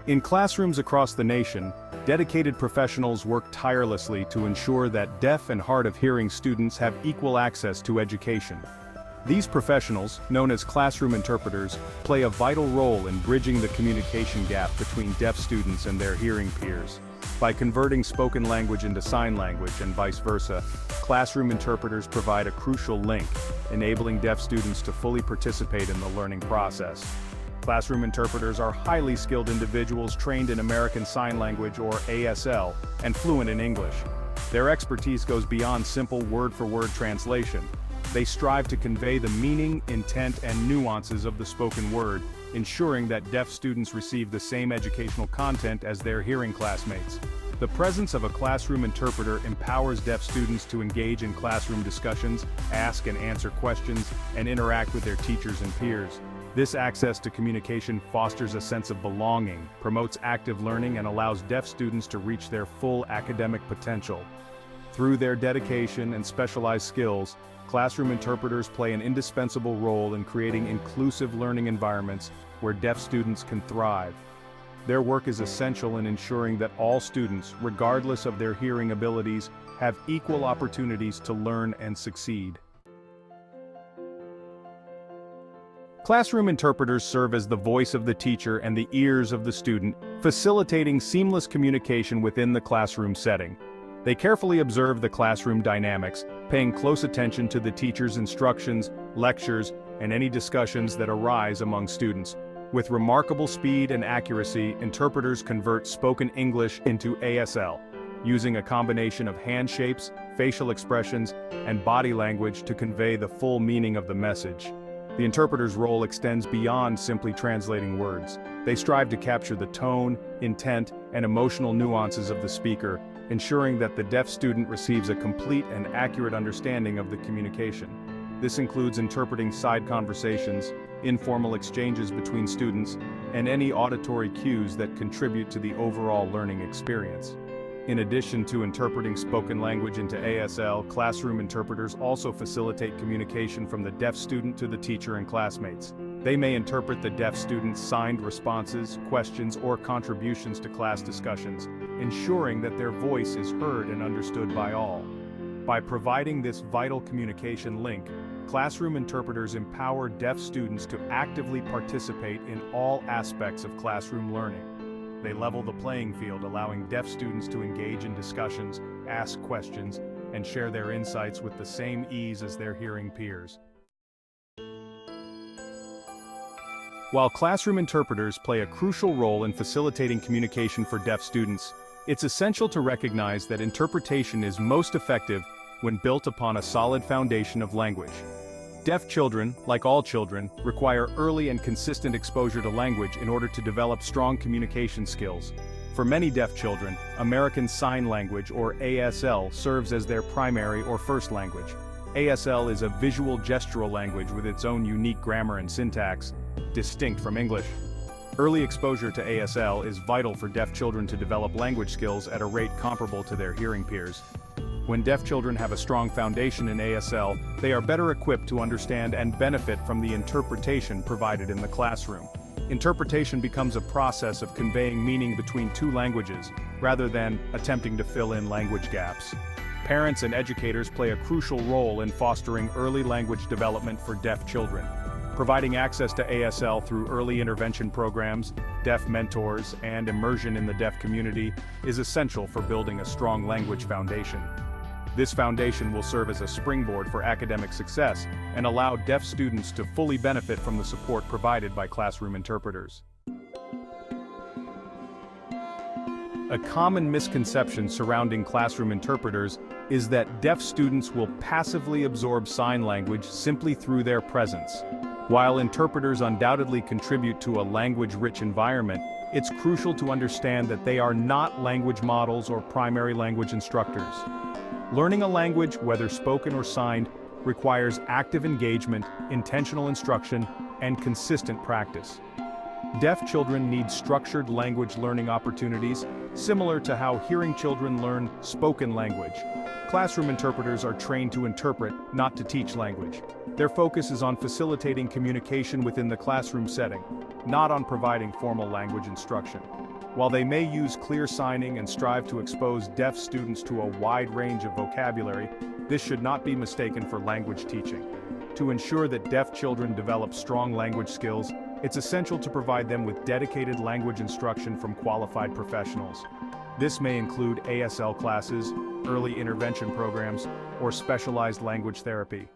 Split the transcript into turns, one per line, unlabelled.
In classrooms across the nation, dedicated professionals work tirelessly to ensure that deaf and hard of hearing students have equal access to education. These professionals, known as classroom interpreters, play a vital role in bridging the communication gap between deaf students and their hearing peers. By converting spoken language into sign language and vice versa, classroom interpreters provide a crucial link, enabling deaf students to fully participate in the learning process. Classroom interpreters are highly skilled individuals trained in American Sign Language or ASL and fluent in English. Their expertise goes beyond simple word-for-word translation. They strive to convey the meaning, intent, and nuances of the spoken word, ensuring that deaf students receive the same educational content as their hearing classmates. The presence of a classroom interpreter empowers deaf students to engage in classroom discussions, ask and answer questions, and interact with their teachers and peers. This access to communication fosters a sense of belonging, promotes active learning, and allows deaf students to reach their full academic potential. Through their dedication and specialized skills, classroom interpreters play an indispensable role in creating inclusive learning environments where deaf students can thrive. Their work is essential in ensuring that all students, regardless of their hearing abilities, have equal opportunities to learn and succeed. Classroom interpreters serve as the voice of the teacher and the ears of the student, facilitating seamless communication within the classroom setting. They carefully observe the classroom dynamics, paying close attention to the teacher's instructions, lectures, and any discussions that arise among students. With remarkable speed and accuracy, interpreters convert spoken English into ASL, using a combination of hand shapes, facial expressions, and body language to convey the full meaning of the message. The interpreter's role extends beyond simply translating words. They strive to capture the tone, intent, and emotional nuances of the speaker, ensuring that the deaf student receives a complete and accurate understanding of the communication. This includes interpreting side conversations, informal exchanges between students, and any auditory cues that contribute to the overall learning experience. In addition to interpreting spoken language into ASL, classroom interpreters also facilitate communication from the deaf student to the teacher and classmates. They may interpret the deaf student's signed responses, questions, or contributions to class discussions, ensuring that their voice is heard and understood by all. By providing this vital communication link, classroom interpreters empower deaf students to actively participate in all aspects of classroom learning. They level the playing field, allowing deaf students to engage in discussions, ask questions, and share their insights with the same ease as their hearing peers. While classroom interpreters play a crucial role in facilitating communication for deaf students, it's essential to recognize that interpretation is most effective when built upon a solid foundation of language. Deaf children, like all children, require early and consistent exposure to language in order to develop strong communication skills. For many deaf children, American Sign Language or ASL serves as their primary or first language. ASL is a visual gestural language with its own unique grammar and syntax, distinct from English. Early exposure to ASL is vital for deaf children to develop language skills at a rate comparable to their hearing peers. When deaf children have a strong foundation in ASL, they are better equipped to understand and benefit from the interpretation provided in the classroom. Interpretation becomes a process of conveying meaning between two languages, rather than attempting to fill in language gaps. Parents and educators play a crucial role in fostering early language development for deaf children. Providing access to ASL through early intervention programs, deaf mentors, and immersion in the deaf community is essential for building a strong language foundation. This foundation will serve as a springboard for academic success and allow deaf students to fully benefit from the support provided by classroom interpreters. A common misconception surrounding classroom interpreters is that deaf students will passively absorb sign language simply through their presence. While interpreters undoubtedly contribute to a language-rich environment, it's crucial to understand that they are not language models or primary language instructors. Learning a language, whether spoken or signed, requires active engagement, intentional instruction, and consistent practice. Deaf children need structured language learning opportunities, similar to how hearing children learn spoken language. Classroom interpreters are trained to interpret, not to teach language. Their focus is on facilitating communication within the classroom setting, not on providing formal language instruction. While they may use clear signing and strive to expose deaf students to a wide range of vocabulary, this should not be mistaken for language teaching. To ensure that deaf children develop strong language skills, it's essential to provide them with dedicated language instruction from qualified professionals. This may include ASL classes, early intervention programs, or specialized language therapy.